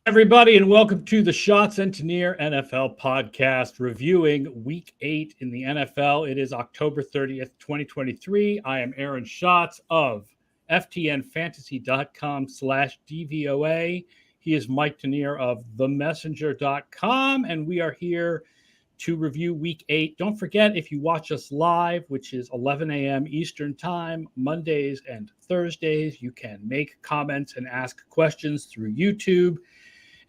Everybody, and welcome to the Schatz and Tanier NFL podcast, reviewing Week 8 in the NFL. It is October 30th, 2023. I am Aaron Schatz of FTNFantasy.com/DVOA. He is Mike Tanier of TheMessenger.com, and we are here to review Week 8. Don't forget, if you watch us live, which is 11 a.m. Eastern Time, Mondays and Thursdays, you can make comments and ask questions through YouTube.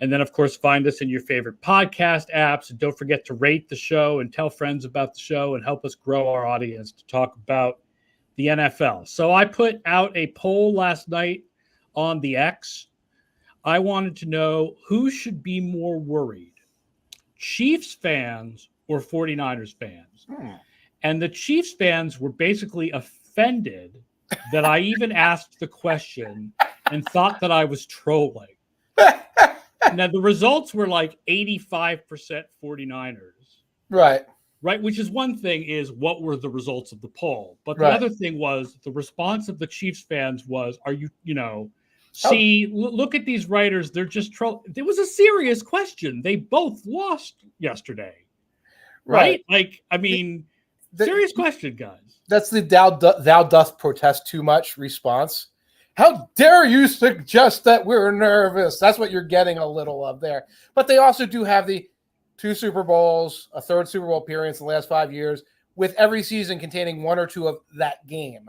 And then, of course, find us in your favorite podcast apps. And don't forget to rate the show and tell friends about the show and help us grow our audience to talk about the NFL. So I put out a poll last night on the X. I wanted to know who should be more worried, Chiefs fans or 49ers fans. And the Chiefs fans were basically offended that I even asked the question and thought that I was trolling. Now, the results were like 85% 49ers. Right. Right, which is one thing is what were the results of the poll. But the other thing was the response of the Chiefs fans was, look at these writers. They're just trolling. It was a serious question. They both lost yesterday. Right? Serious question, guys. That's the thou doth protest too much response. How dare you suggest that we're nervous? That's what you're getting a little of there. But they also do have the 2 Super Bowls, a 3rd Super Bowl appearance in the last 5 years, with every season containing 1 or 2 of that game.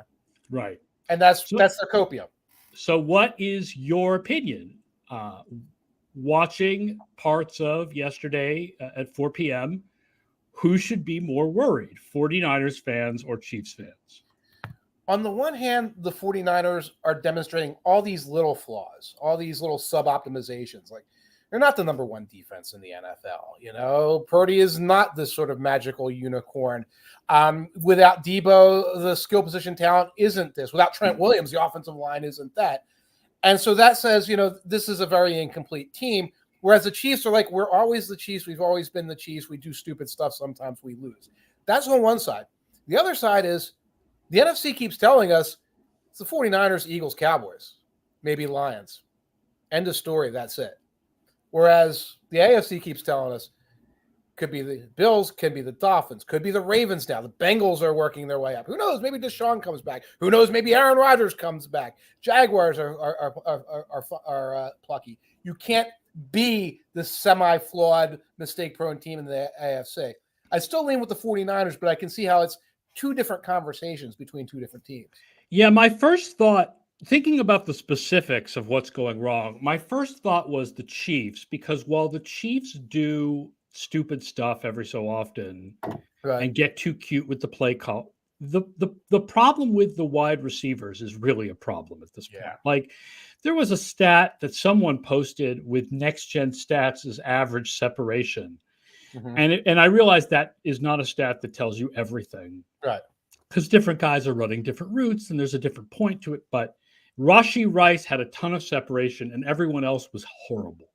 Right. And that's their copium. So what is your opinion? Watching parts of yesterday at 4 p.m., who should be more worried, 49ers fans or Chiefs fans? On the one hand, the 49ers are demonstrating all these little flaws, all these little sub-optimizations. Like, they're not the number 1 defense in the NFL. Purdy is not this sort of magical unicorn. Without Debo, the skill position talent isn't this. Without Trent Williams, the offensive line isn't that. And so that says, this is a very incomplete team. Whereas the Chiefs are like, we're always the Chiefs. We've always been the Chiefs. We do stupid stuff. Sometimes we lose. That's on one side. The other side is, the NFC keeps telling us it's the 49ers, Eagles, Cowboys, maybe Lions. End of story. That's it. Whereas the AFC keeps telling us could be the Bills, could be the Dolphins, could be the Ravens now. The Bengals are working their way up. Who knows? Maybe Deshaun comes back. Who knows? Maybe Aaron Rodgers comes back. Jaguars are plucky. You can't be the semi-flawed, mistake-prone team in the AFC. I still lean with the 49ers, but I can see how it's 2 different conversations between 2 different teams. Yeah, my first thought, thinking about the specifics of what's going wrong, my first thought was the Chiefs, because while the Chiefs do stupid stuff every so often and get too cute with the play call, the problem with the wide receivers is really a problem at this point. Like, there was a stat that someone posted with Next Gen Stats' average separation. Mm-hmm. And I realize that is not a stat that tells you everything. Right. Because different guys are running different routes and there's a different point to it. But Rashee Rice had a ton of separation and everyone else was horrible.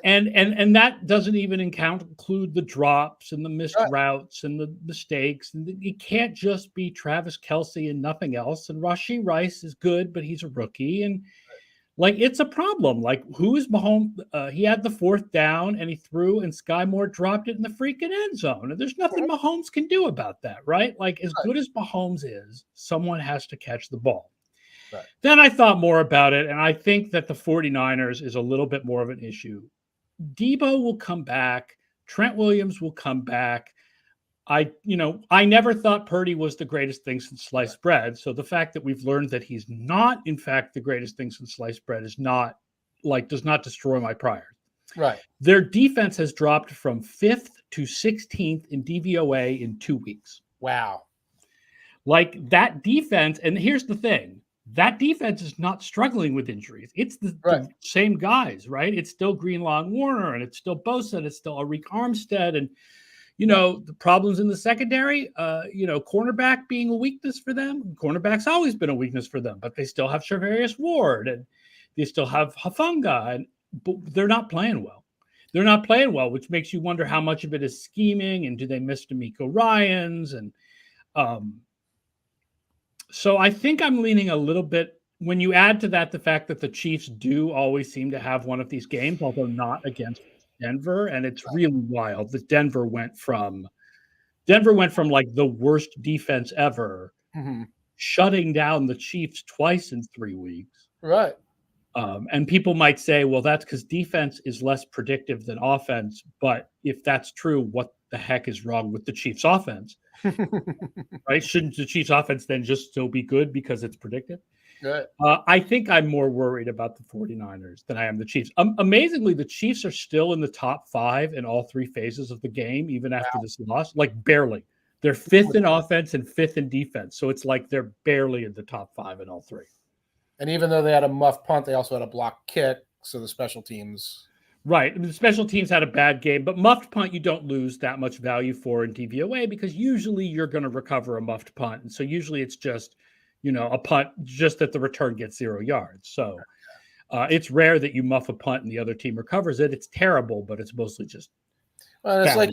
and that doesn't even include the drops and the missed routes and the mistakes. And it can't just be Travis Kelce and nothing else. And Rashee Rice is good, but he's a rookie. And like, it's a problem. Like, who is Mahomes? He had the 4th down and he threw, and Sky Moore dropped it in the freaking end zone. And there's nothing Mahomes can do about that, right? Like, as good as Mahomes is, someone has to catch the ball. Right. Then I thought more about it, and I think that the 49ers is a little bit more of an issue. Debo will come back. Trent Williams will come back. I never thought Purdy was the greatest thing since sliced bread. So the fact that we've learned that he's not, in fact, the greatest thing since sliced bread does not destroy my prior. Right. Their defense has dropped from 5th to 16th in DVOA in 2 weeks. Wow. Like, that defense, and here's the thing, that defense is not struggling with injuries. It's the same guys, right? It's still Greenlaw and Warner, and it's still Bosa, and it's still Arik Armstead, and the problems in the secondary, cornerback being a weakness for them. Cornerback's always been a weakness for them, but they still have Charvarius Ward and they still have Hufanga, but they're not playing well. They're not playing well, which makes you wonder how much of it is scheming and do they miss D'Amico Ryans? And so I think I'm leaning a little bit when you add to that the fact that the Chiefs do always seem to have one of these games, although not against Denver, and it's really wild that Denver went from like the worst defense ever, shutting down the Chiefs twice in 3 weeks. Right. And people might say, well, that's because defense is less predictive than offense. But if that's true, what the heck is wrong with the Chiefs offense? Right? Shouldn't the Chiefs offense then just still be good because it's predictive? Right. I think I'm more worried about the 49ers than I am the Chiefs. Amazingly, the Chiefs are still in the top 5 in all 3 phases of the game, even after this loss, like barely. They're 5th in offense and 5th in defense. So it's like they're barely in the top 5 in all 3. And even though they had a muff punt, they also had a blocked kick. So the special teams. Right. I mean, the special teams had a bad game, but muffed punt, you don't lose that much value for in DVOA because usually you're going to recover a muffed punt. And so usually it's just, a punt just that the return gets 0 yards. So it's rare that you muff a punt and the other team recovers it. It's terrible, but it's mostly just. Well, it's like,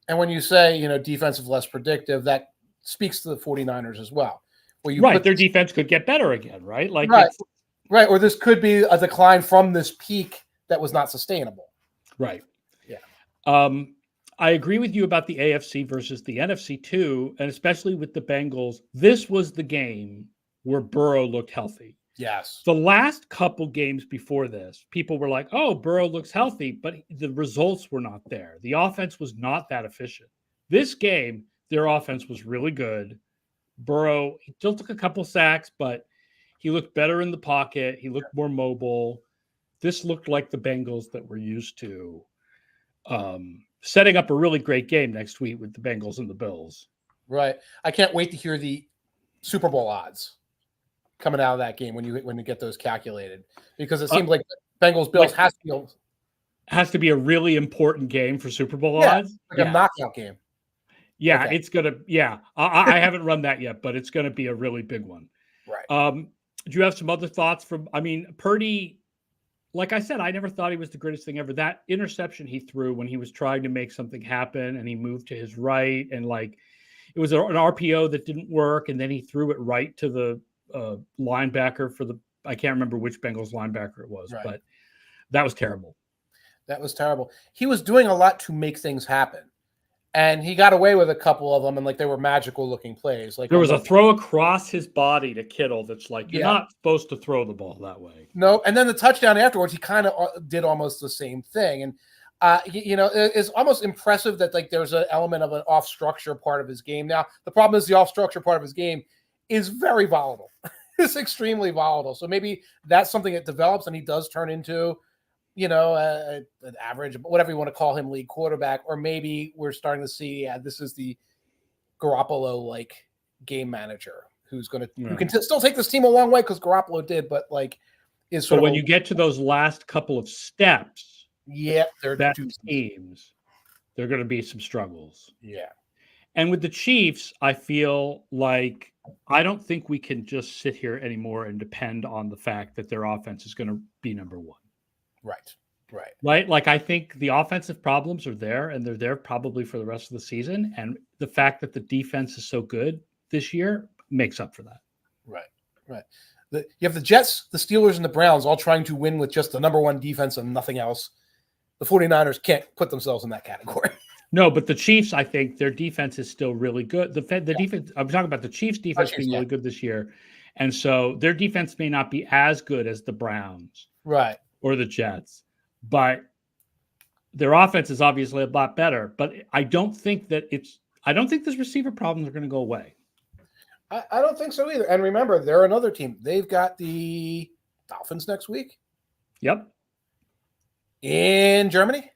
and when you say, defensive less predictive, that speaks to the 49ers as well. Their defense could get better again, right? Like right. Or this could be a decline from this peak that was not sustainable. Right. Yeah. I agree with you about the AFC versus the NFC too, and especially with the Bengals. This was the game where Burrow looked healthy. Yes. The last couple games before this, people were like, oh, Burrow looks healthy, but the results were not there. The offense was not that efficient. This game, their offense was really good. Burrow, he still took a couple sacks, but he looked better in the pocket. He looked more mobile. This looked like the Bengals that we're used to. Setting up a really great game next week with the Bengals and the Bills. Right. I can't wait to hear the Super Bowl odds coming out of that game when you get those calculated, because it seems like Bengals Bills has to be a really important game for Super Bowl odds. Like a knockout game. Yeah, okay. It's gonna. Yeah, I haven't run that yet, but it's gonna be a really big one. Right. Do you have some other thoughts from? I mean, Purdy. Like I said, I never thought he was the greatest thing ever. That interception he threw when he was trying to make something happen and he moved to his right, and like it was an RPO that didn't work, and then he threw it right to the linebacker for I can't remember which Bengals linebacker it was, but that was terrible. That was terrible. He was doing a lot to make things happen. And he got away with a couple of them, and like they were magical looking plays. Like there was a throw across his body to Kittle that's like you're not supposed to throw the ball that way. No, and then the touchdown afterwards, he kind of did almost the same thing. And it's almost impressive that like there's an element of an off structure part of his game. Now the problem is the off structure part of his game is very volatile. It's extremely volatile. So maybe that's something that develops, and he does turn into an average, whatever you want to call him, league quarterback, or maybe we're starting to see, this is the Garoppolo-like game manager who can still take this team a long way because Garoppolo did, but like is sort of. But when you get to those last couple of steps, they're two teams. There are going to be some struggles. Yeah, and with the Chiefs, I feel like I don't think we can just sit here anymore and depend on the fact that their offense is going to be number one. Right. Like I think the offensive problems are there, and they're there probably for the rest of the season. And the fact that the defense is so good this year makes up for that. Right. You have the Jets, the Steelers, and the Browns all trying to win with just the number one defense and nothing else. The 49ers can't put themselves in that category. No, but the Chiefs, I think their defense is still really good. The defense, I'm talking about the Chiefs defense being really good this year. And so their defense may not be as good as the Browns. Right. Or the Jets, but their offense is obviously a lot better. But I don't think this receiver problems are going to go away. I don't think so either. And remember, they're another team. They've got the Dolphins next week. Yep. In Germany.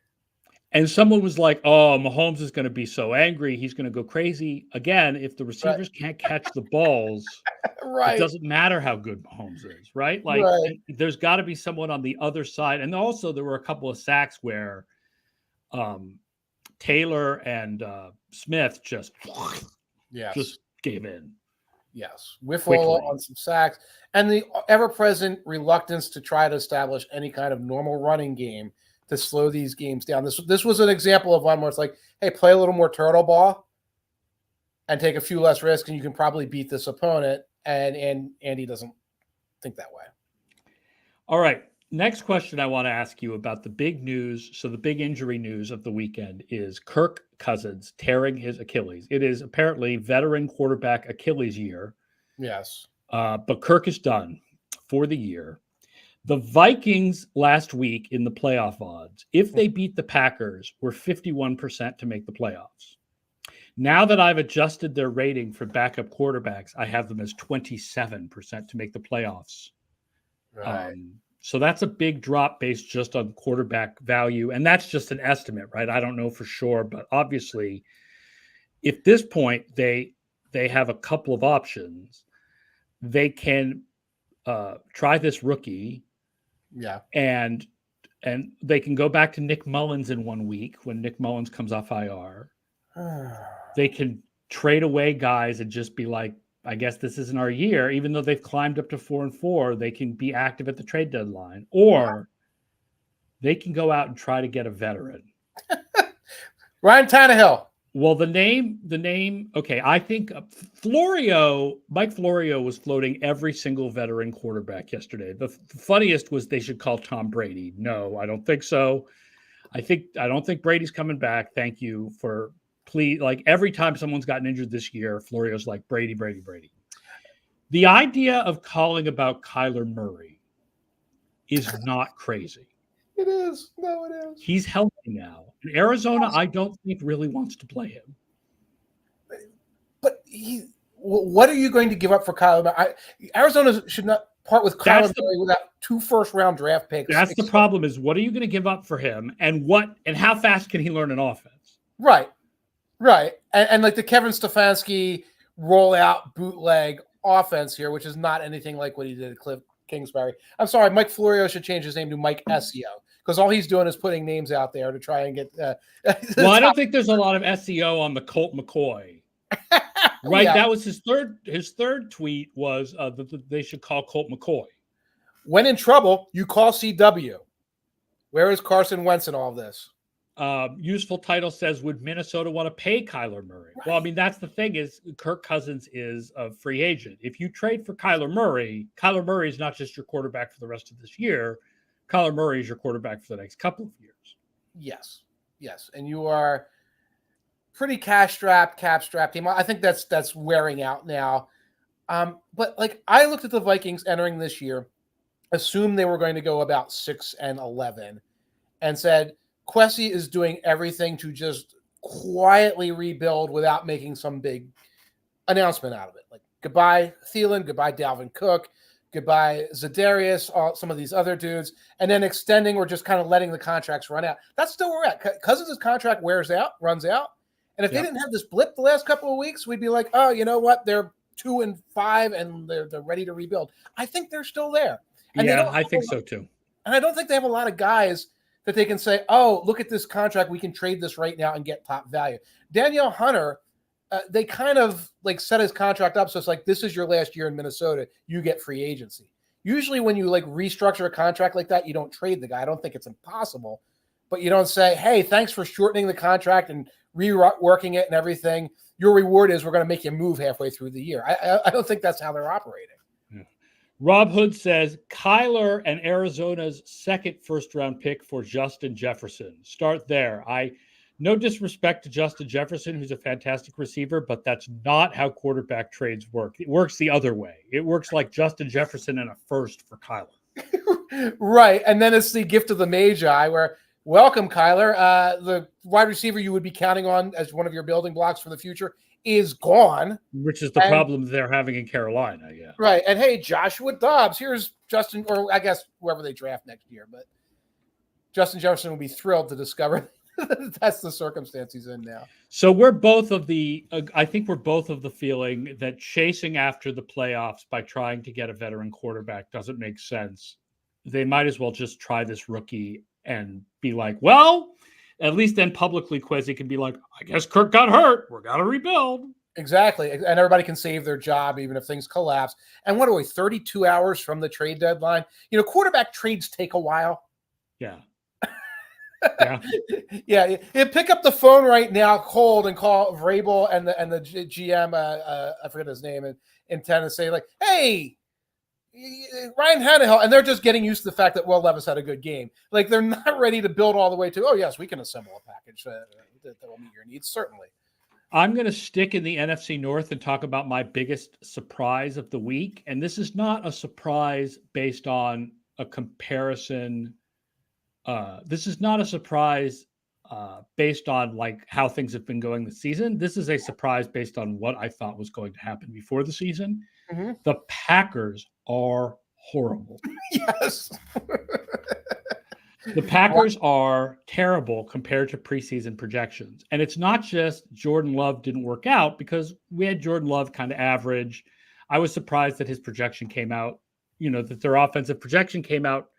And someone was like, oh, Mahomes is going to be so angry. He's going to go crazy. Again, if the receivers can't catch the balls, it doesn't matter how good Mahomes is, right? Like there's got to be someone on the other side. And also there were a couple of sacks where Taylor and Smith just gave in. Yes. Whiffle on some sacks. And the ever-present reluctance to try to establish any kind of normal running game to slow these games down. This was an example of one where it's like, hey, play a little more turtle ball and take a few less risks, and you can probably beat this opponent. And Andy doesn't think that way. All right. Next question I want to ask you about the big news. So the big injury news of the weekend is Kirk Cousins tearing his Achilles. It is apparently veteran quarterback Achilles year. Yes. But Kirk is done for the year. The Vikings last week in the playoff odds, if they beat the Packers, were 51% to make the playoffs. Now that I've adjusted their rating for backup quarterbacks, I have them as 27% to make the playoffs. Right. So that's a big drop based just on quarterback value. And that's just an estimate, right? I don't know for sure. But obviously, at this point, they have a couple of options. They can try this rookie. Yeah. And they can go back to Nick Mullins in 1 week when Nick Mullins comes off IR. They can trade away guys and just be like, I guess this isn't our year, even though they've climbed up to 4-4, they can be active at the trade deadline, or they can go out and try to get a veteran. Ryan Tannehill. Well, the name. Okay, I think Mike Florio was floating every single veteran quarterback yesterday. The funniest was they should call Tom Brady. No, I don't think so. I don't think Brady's coming back. Thank you for please. Like every time someone's gotten injured this year, Florio's like Brady. The idea of calling about Kyler Murray is not crazy. It is. No, it is. He's healthy now. And Arizona, I don't think really wants to play him. But what are you going to give up for Kyler Murray? Arizona should not part with Kyler Murray without 2 first-round draft picks. That's the problem is what are you going to give up for him and how fast can he learn an offense? Right. And like the Kevin Stefanski rollout bootleg offense here, which is not anything like what he did at Cliff Kingsbury. I'm sorry, Mike Florio should change his name to Mike SEO because all he's doing is putting names out there to try and get. Well, I don't think there's a lot of SEO on the Colt McCoy. Right, yeah. That was his third tweet was that they should call Colt McCoy. When in trouble, you call CW. Where is Carson Wentz in all this? Useful title says, would Minnesota want to pay Kyler Murray? Right. Well, I mean, that's the thing is Kirk Cousins is a free agent. If you trade for Kyler Murray is not just your quarterback for the rest of this year. Kyler Murray is your quarterback for the next couple of years. Yes. And you are pretty cap strapped team. I think that's wearing out now. But like I looked at the Vikings entering this year, assumed they were going to go about 6-11 and said, Kwesi is doing everything to just quietly rebuild without making some big announcement out of it. Like goodbye Thielen, goodbye Dalvin Cook, goodbye Za'Darius, some of these other dudes, and then extending or just kind of letting the contracts run out. That's still where we're at. Cousins' contract runs out. And if they didn't have this blip the last couple of weeks, we'd be like, oh, you know what? They're 2-5 and they're ready to rebuild. I think they're still there. And I think so too. And I don't think they have a lot of guys that they can say, oh, look at this contract. We can trade this right now and get top value. Danielle Hunter, they kind of like set his contract up. So it's like, this is your last year in Minnesota. You get free agency. Usually when you like restructure a contract like that, you don't trade the guy. I don't think it's impossible, but you don't say, hey, thanks for shortening the contract and reworking it and everything. Your reward is we're going to make you move halfway through the year. I don't think that's how they're operating. Rob Hood says Kyler and Arizona's second first-round pick for Justin Jefferson. Start there. No disrespect to Justin Jefferson, who's a fantastic receiver, but that's not how quarterback trades work. It works the other way. It works like Justin Jefferson and a first for Kyler. Right, and then it's the gift of the Magi where, welcome, Kyler. The wide receiver you would be counting on as one of your building blocks for the future is gone. Which is the problem they're having in Carolina, yeah. Right. And hey, Joshua Dobbs, here's Justin, or I guess whoever they draft next year, but Justin Jefferson will be thrilled to discover that's the circumstance he's in now. So we're both of the feeling that chasing after the playoffs by trying to get a veteran quarterback doesn't make sense. They might as well just try this rookie and be like, well, at least then publicly Kwesi can be like, I guess Kirk got hurt. We're got to rebuild. Exactly. And everybody can save their job even if things collapse. And what are we, 32 hours from the trade deadline? You know, quarterback trades take a while. Yeah. Yeah. Pick up the phone right now, cold, and call Vrabel and the GM, I forget his name, in Tennessee, like, hey, Ryan Tannehill, and they're just getting used to the fact that Will Levis had a good game. Like, they're not ready to build all the way to, oh, yes, we can assemble a package that will meet your needs, certainly. I'm going to stick in the NFC North and talk about my biggest surprise of the week. And this is not a surprise based on a comparison. This is not a surprise based on like how things have been going this season. This is a surprise based on what I thought was going to happen before the season. Mm-hmm. The Packers are horrible. Yes. The Packers are terrible compared to preseason projections. And it's not just Jordan Love didn't work out, because we had Jordan Love kind of average. I was surprised that his projection came out, that their offensive projection came out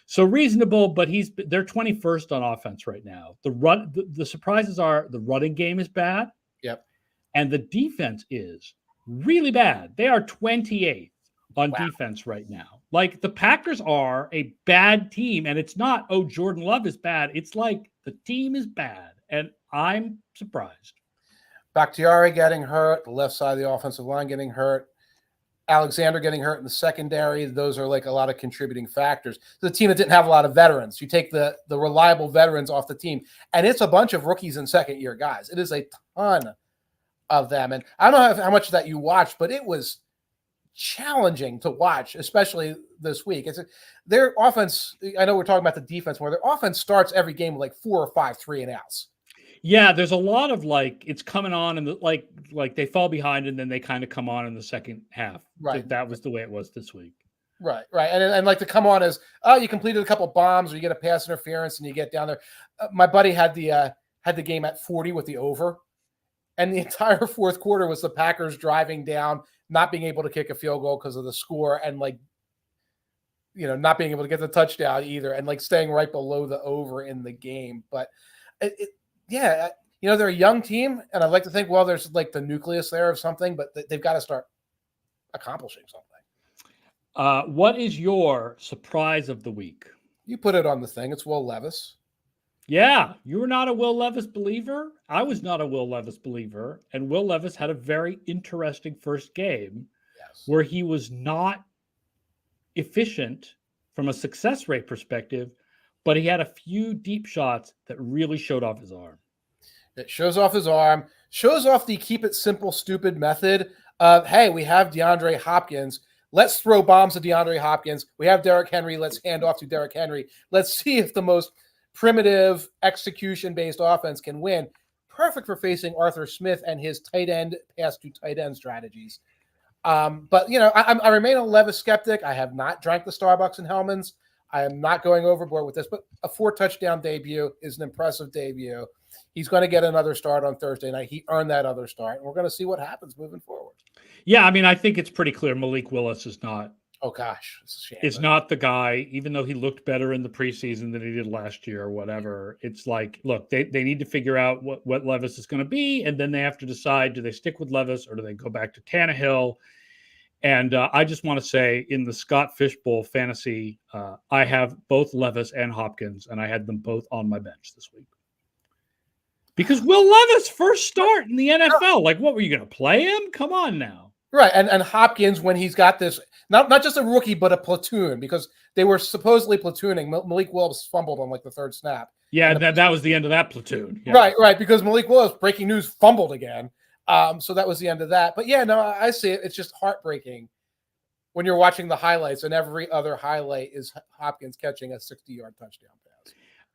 so reasonable, but they're 21st on offense right now. The surprises are the running game is bad. Yep. And the defense is really bad. They are 28th on defense right now. Like, the Packers are a bad team, and it's not, oh, Jordan Love is bad. It's like the team is bad, and I'm surprised. Bakhtiari getting hurt, the left side of the offensive line getting hurt, Alexander getting hurt in the secondary. Those are like a lot of contributing factors. The team that didn't have a lot of veterans. You take the reliable veterans off the team, and it's a bunch of rookies and second-year guys. It is a ton of them. And I don't know how much of that you watched, but it was challenging to watch, especially this week. Their offense, I know we're talking about the defense more, their offense starts every game with like 4 or 5 3-and-outs. Yeah, there's a lot of like it's coming on and like they fall behind and then they kind of come on in the second half. Right. That was the way it was this week. Right. And like to come on as, you completed a couple bombs, or you get a pass interference and you get down there. My buddy had the game at 40 with the over, and the entire fourth quarter was the Packers driving down, not being able to kick a field goal because of the score, and like, not being able to get the touchdown either, and like staying right below the over in the game. But they're a young team, and I'd like to think, well, there's like the nucleus there of something, but they've got to start accomplishing something. What is your surprise of the week? You put it on the thing. It's Will Levis. Yeah, you were not a Will Levis believer. I was not a Will Levis believer, and Will Levis had a very interesting first game where he was not efficient from a success rate perspective, but he had a few deep shots that really showed off his arm. It shows off his arm, shows off the keep it simple, stupid method of, hey, we have DeAndre Hopkins. Let's throw bombs at DeAndre Hopkins. We have Derrick Henry. Let's hand off to Derrick Henry. Let's see if the most primitive execution-based offense can win. Perfect for facing Arthur Smith and his tight end pass to tight end strategies. But I remain a Levis skeptic. I have not drank the Starbucks in Hellman's. I am not going overboard with this, but a 4-touchdown debut is an impressive debut. He's going to get another start on Thursday night. He earned that other start, and we're going to see what happens moving forward. Yeah, I mean, I think it's pretty clear Malik Willis is not. Oh, gosh. It's a shame. It's not the guy, even though he looked better in the preseason than he did last year or whatever. It's like, look, they need to figure out what Levis is going to be, and then they have to decide, do they stick with Levis or do they go back to Tannehill? And I just want to say, in the Scott Fishbowl fantasy, I have both Levis and Hopkins, and I had them both on my bench this week. Because Will Levis, first start in the NFL. Like, what, were you going to play him? Come on now. Right, and Hopkins, when he's got this, not just a rookie, but a platoon, because they were supposedly platooning. Malik Willis fumbled on like the third snap. Yeah, that was the end of that platoon. Yeah. Right, because Malik Willis, breaking news, fumbled again. So that was the end of that. But yeah, no, I see it. It's just heartbreaking when you're watching the highlights, and every other highlight is Hopkins catching a 60-yard touchdown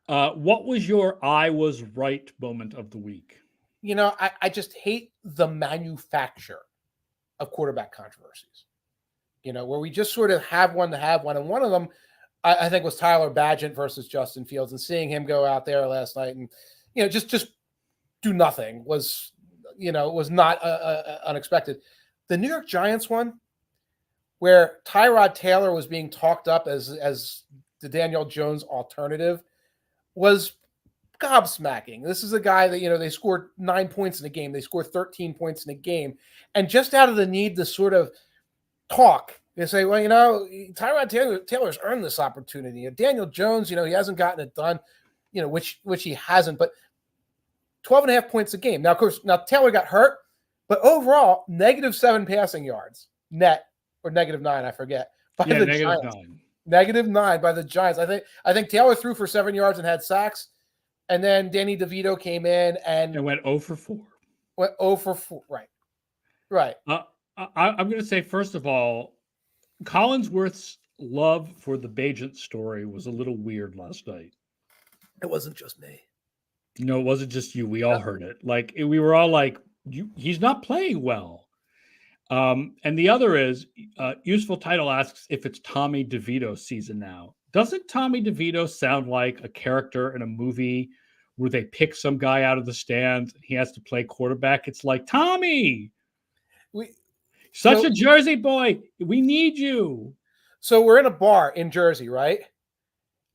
pass. What was your I was right moment of the week? I just hate the manufacture of quarterback controversies, where we just sort of have one to have one. And one of them, I think, was Tyler Badgett versus Justin Fields, and seeing him go out there last night and, just do nothing was not unexpected. The New York Giants one, where Tyrod Taylor was being talked up as the Daniel Jones alternative, was gobsmacking. This is a guy that, they scored 9 points in a game. They scored 13 points in a game. And just out of the need to sort of talk, they say, well, Tyrod Taylor's earned this opportunity. Daniel Jones, he hasn't gotten it done, which he hasn't, but 12.5 points a game. Now, of course, Taylor got hurt, but overall, -7 passing yards net, or -9, I forget, by Yeah, the negative Giants. 9. -9 by the Giants. I think Taylor threw for 7 yards and had sacks, and then Danny DeVito came in and went 0 for 4. Went 0 for 4. Right. I'm going to say, first of all, Collinsworth's love for the Bajent story was a little weird last night. It wasn't just me. No, it wasn't just you. We all heard it. Like, we were all like, he's not playing well. And the other is, Useful Title asks if it's Tommy DeVito season now. Doesn't Tommy DeVito sound like a character in a movie where they pick some guy out of the stands? He has to play quarterback. It's like, Tommy, such a Jersey boy. We need you. So we're in a bar in Jersey, right?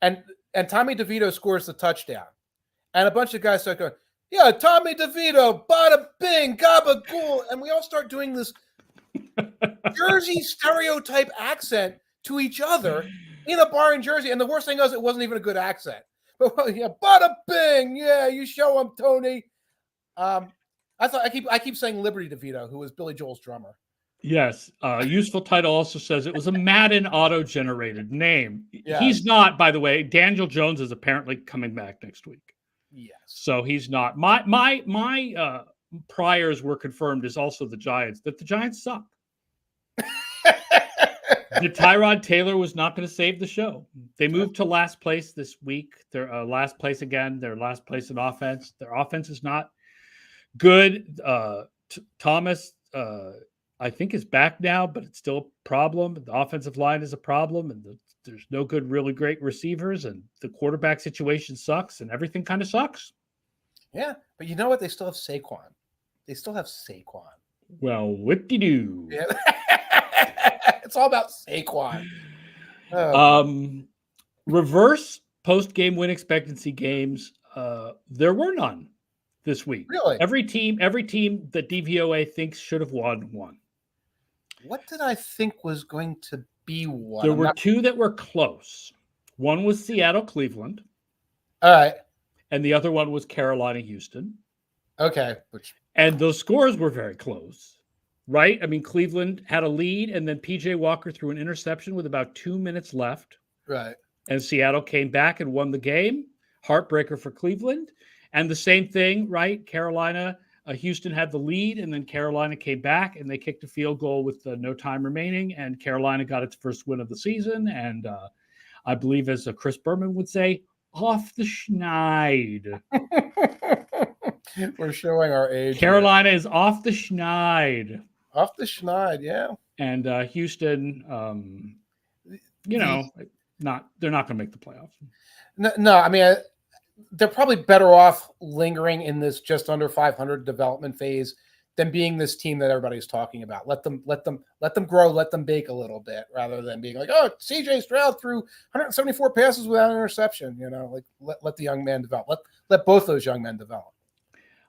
And Tommy DeVito scores the touchdown. And a bunch of guys start going, yeah, Tommy DeVito, bada bing, gabagool. And we all start doing this Jersey stereotype accent to each other in a bar in Jersey. And the worst thing is, it wasn't even a good accent. But yeah, bada bing, yeah, you show him, Tony. I keep saying Liberty DeVito, who was Billy Joel's drummer. Yes. Useful Title also says it was a Madden auto-generated name. Yes. He's not, by the way. Daniel Jones is apparently coming back next week. Yes. So he's not. My priors were confirmed as also the Giants, that the Giants suck. That Tyrod Taylor was not going to save the show. They moved to last place this week. They're last place again. They're last place in offense. Their offense is not good. Thomas, I think, is back now, but it's still a problem. The offensive line is a problem, and there's no good, really great receivers, and the quarterback situation sucks, and everything kind of sucks. Yeah, but you know what? They still have Saquon. Well, what-de-do? Yeah. It's all about Saquon. Reverse post-game win expectancy games. There were none this week. Really? Every team that DVOA thinks should have won. What did I think was going to be one? There were two that were close. One was Seattle-Cleveland. All right. And the other one was Carolina-Houston. Okay. And those scores were very close, right? I mean, Cleveland had a lead, and then P.J. Walker threw an interception with about 2 minutes left. Right. And Seattle came back and won the game. Heartbreaker for Cleveland. And the same thing, right? Carolina, Houston had the lead, and then Carolina came back, and they kicked a field goal with no time remaining, and Carolina got its first win of the season. And I believe, as Chris Berman would say, off the schneid. We're showing our age. Carolina is off the schneid. Off the schneid, yeah. And Houston, they're not going to make the playoffs. No, I mean, they're probably better off lingering in this just under 500 development phase than being this team that everybody's talking about. Let them grow, let them bake a little bit, rather than being like, oh, CJ Stroud threw 174 passes without an interception. Let the young man develop. Let both those young men develop.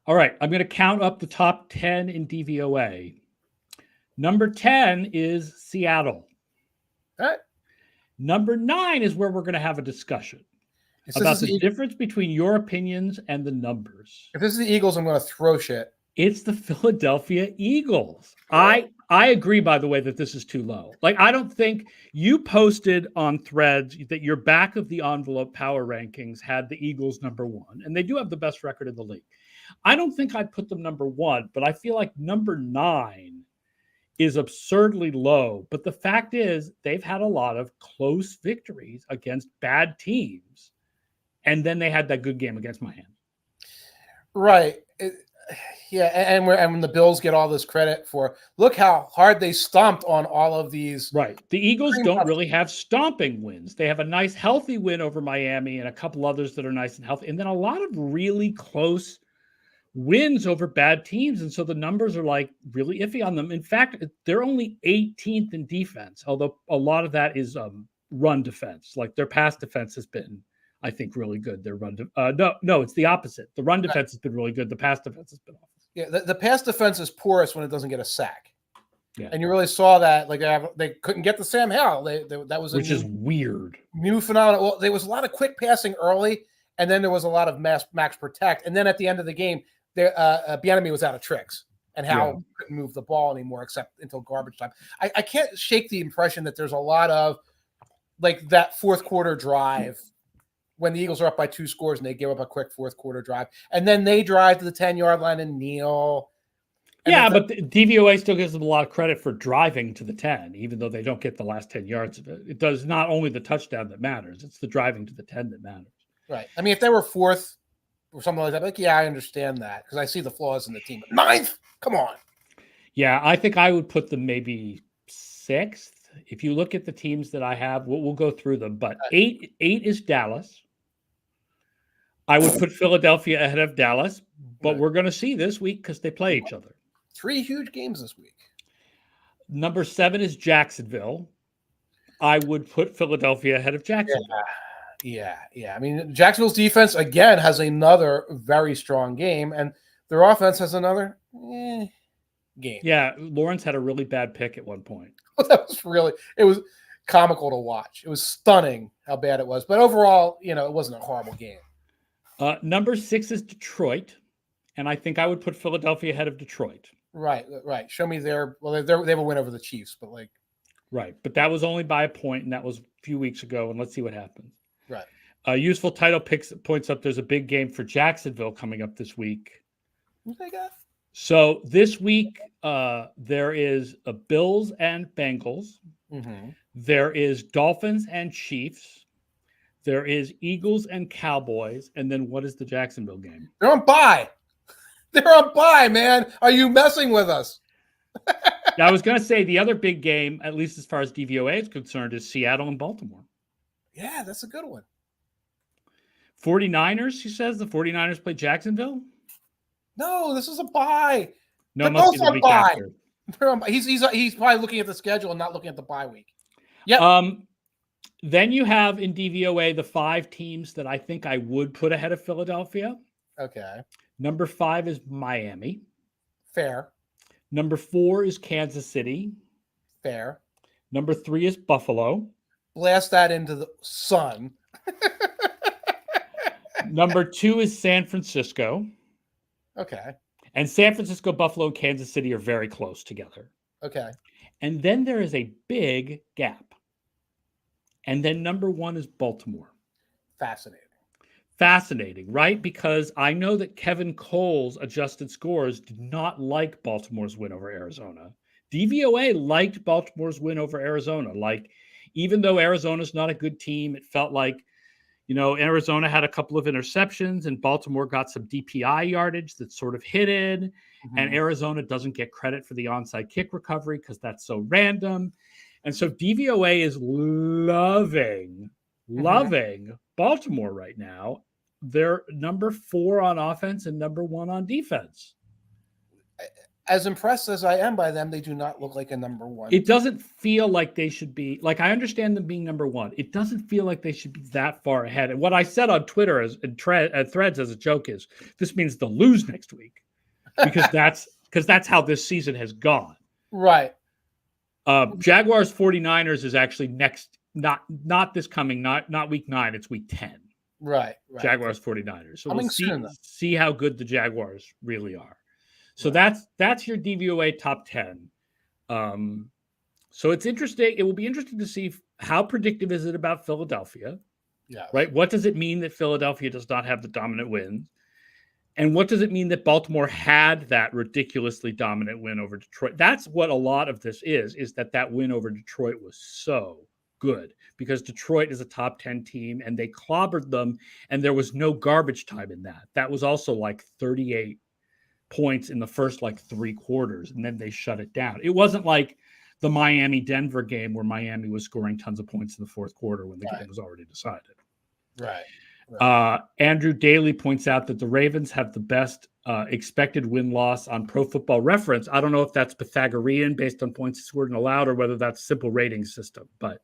All right, I'm going to count up the top 10 in DVOA. Number 10 is Seattle. All right. Number 9 is where we're going to have a discussion about the difference between your opinions and the numbers. If this is the Eagles, I'm going to throw shit. It's the Philadelphia Eagles. I agree, by the way, that this is too low. Like, I don't think you posted on Threads that your back of the envelope power rankings had the Eagles number 1, and they do have the best record in the league. I don't think I'd put them number 1, but I feel like number 9 is absurdly low. But the fact is, they've had a lot of close victories against bad teams. And then they had that good game against Miami. Right. And when the Bills get all this credit for, look how hard they stomped on all of these. Right. The Eagles don't really have stomping wins. They have a nice, healthy win over Miami and a couple others that are nice and healthy. And then a lot of really close wins over bad teams. And so the numbers are like really iffy on them. In fact, they're only 18th in defense, although a lot of that is run defense. Like, their pass defense has been, I think, really good. Their run no, it's the opposite. The run defense has been really good. The pass defense has been awful. Yeah, the pass defense is poorest when it doesn't get a sack. Yeah. And you really saw that. Like, they couldn't get to Sam Howell. That was which is weird. New phenomenon. Well, there was a lot of quick passing early, and then there was a lot of max protect. And then at the end of the game, Bieniemy was out of tricks. and how he couldn't move the ball anymore except until garbage time. I can't shake the impression that there's a lot of like that fourth quarter drive when the Eagles are up by 2 scores and they give up a quick fourth quarter drive, and then they drive to the 10-yard line and kneel. And but the DVOA still gives them a lot of credit for driving to the 10, even though they don't get the last 10 yards of it. It does not only the touchdown that matters, it's the driving to the 10 that matters. Right. I mean, if they were 4th or something like that, like, yeah, I understand that because I see the flaws in the team. But 9th? Come on. Yeah, I think I would put them maybe 6th. If you look at the teams that I have, we'll go through them. But 8 is Dallas. I would put Philadelphia ahead of Dallas, but we're going to see this week because they play each other. 3 huge games this week. Number 7 is Jacksonville. I would put Philadelphia ahead of Jacksonville. Yeah. I mean, Jacksonville's defense, again, has another very strong game, and their offense has another game. Yeah, Lawrence had a really bad pick at one point. It was comical to watch. It was stunning how bad it was. But overall, it wasn't a horrible game. Number 6 is Detroit, and I think I would put Philadelphia ahead of Detroit. Right. Show me they have a win over the Chiefs, but right. But that was only by a point, and that was a few weeks ago, and let's see what happens. Right. Useful title points up. There's a big game for Jacksonville coming up this week. Who they got? So this week, there is a Bills and Bengals. Mm-hmm. There is Dolphins and Chiefs. There is Eagles and Cowboys. And then what is the Jacksonville game? They're on bye. They're on bye, man. Are you messing with us? I was going to say the other big game, at least as far as DVOA is concerned, is Seattle and Baltimore. Yeah, that's a good one. 49ers, he says. The 49ers play Jacksonville? No, this is a bye. No, it must be the week after. He's probably looking at the schedule and not looking at the bye week. Yeah. Then you have in DVOA the 5 teams that I think I would put ahead of Philadelphia. Okay. Number 5 is Miami. Fair. Number 4 is Kansas City. Fair. Number 3 is Buffalo. Blast that into the sun. Number 2 is San Francisco. Okay. And San Francisco, Buffalo, and Kansas City are very close together. Okay. And then there is a big gap. And then number 1 is Baltimore. Fascinating, right? Because I know that Kevin Cole's adjusted scores did not like Baltimore's win over Arizona. DVOA liked Baltimore's win over Arizona. Like, even though Arizona's not a good team, it felt like, Arizona had a couple of interceptions and Baltimore got some DPI yardage that sort of hit it. Mm-hmm. And Arizona doesn't get credit for the onside kick recovery because that's so random. And so DVOA is loving Baltimore right now. They're number 4 on offense and number 1 on defense. As impressed as I am by them, they do not look like a number 1. It doesn't feel like they should be. Like, I understand them being number 1. It doesn't feel like they should be that far ahead. And what I said on Twitter and Threads as a joke is, this means they'll lose next week because that's how this season has gone. Right. Jaguars 49ers is actually next, not this coming, not week 9. It's week 10. Right. Jaguars 49ers. So we'll see how good the Jaguars really are. So that's your DVOA top 10. So it's interesting. It will be interesting to see how predictive is it about Philadelphia. Yeah. Right. What does it mean that Philadelphia does not have the dominant wins? And what does it mean that Baltimore had that ridiculously dominant win over Detroit? That's what a lot of this is that win over Detroit was so good because Detroit is a top 10 team and they clobbered them and there was no garbage time in that. That was also like 38 points in the first 3 quarters and then they shut it down. It wasn't like the Miami-Denver game where Miami was scoring tons of points in the fourth quarter when the game was already decided. Right. Andrew Daly points out that the Ravens have the best expected win-loss on Pro Football Reference. I don't know if that's Pythagorean based on points scored and allowed or whether that's simple rating system, but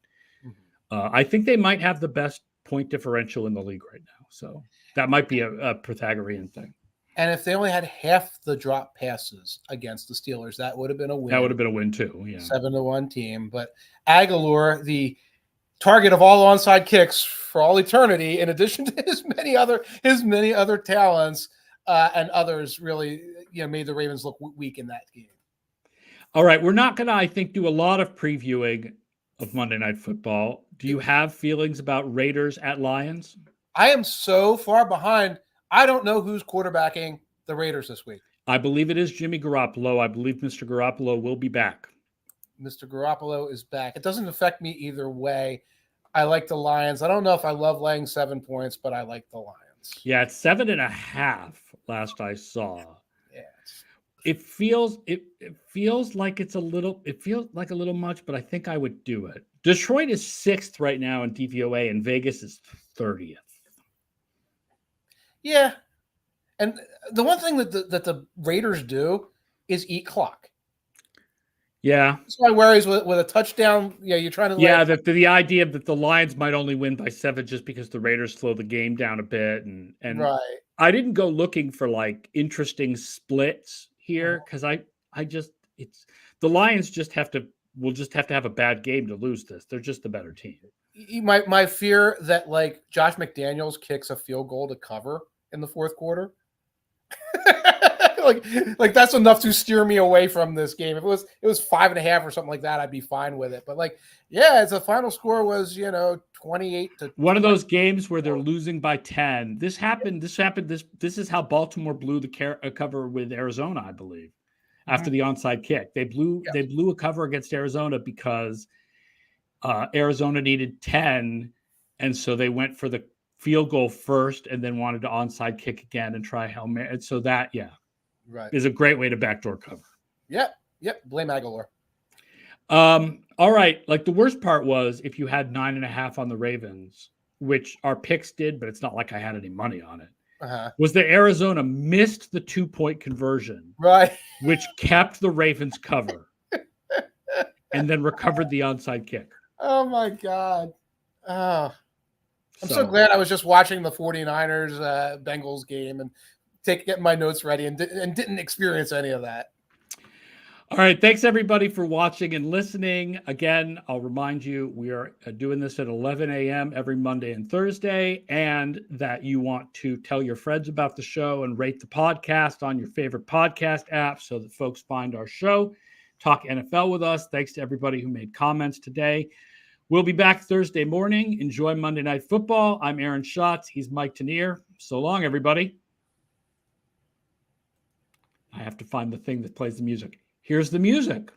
I think they might have the best point differential in the league right now. So that might be a Pythagorean thing. And if they only had half the drop passes against the Steelers, that would have been a win. That would have been a win too. Yeah. 7-1 team. But Aguilar, the target of all onside kicks for all eternity, in addition to his many other talents and others really made the Ravens look weak in that game. All right, we're not going to, I think, do a lot of previewing of Monday Night Football. Do you have feelings about Raiders at Lions? I am so far behind. I don't know who's quarterbacking the Raiders this week. I believe it is Jimmy Garoppolo. I believe Mr. Garoppolo will be back. Mr. Garoppolo is back. It doesn't affect me either way. I like the Lions. I don't know if I love laying 7 points, but I like the Lions. Yeah, it's 7.5 last I saw. Yeah. It feels like it's a little much, but I think I would do it. Detroit is 6th right now in DVOA and Vegas is 30th. Yeah. And the one thing that the Raiders do is eat clock. Yeah. That's my worries with a touchdown. Yeah, you're trying to. Yeah, the idea that the Lions might only win by 7 just because the Raiders slow the game down a bit, and right. I didn't go looking for like interesting splits here because the Lions will just have to have a bad game to lose this. They're just the better team. My fear that like Josh McDaniels kicks a field goal to cover in the fourth quarter. like that's enough to steer me away from this game. If it was 5.5 or something like that, I'd be fine with it. But like, yeah, the final score was 28 to one of those games where they're losing by 10. This happened. This is how Baltimore blew the cover with Arizona, I believe, after the onside kick. They blew a cover against Arizona because Arizona needed 10, and so they went for the field goal first and then wanted to onside kick again and try Hail Mary. And so that, is a great way to backdoor cover. Yep. Blame Aguilar. All right. Like the worst part was if you had 9.5 on the Ravens, which our picks did, but it's not like I had any money on it, was that Arizona missed the 2-point conversion, right? Which kept the Ravens cover and then recovered the onside kick. Oh my God. I'm so glad I was just watching the 49ers Bengals game and getting my notes ready and didn't experience any of that. All right. Thanks, everybody, for watching and listening. Again, I'll remind you, we are doing this at 11 a.m. every Monday and Thursday, and that you want to tell your friends about the show and rate the podcast on your favorite podcast app so that folks find our show. Talk NFL with us. Thanks to everybody who made comments today. We'll be back Thursday morning. Enjoy Monday Night Football. I'm Aaron Schatz. He's Mike Tanier. So long, everybody. I have to find the thing that plays the music. Here's the music.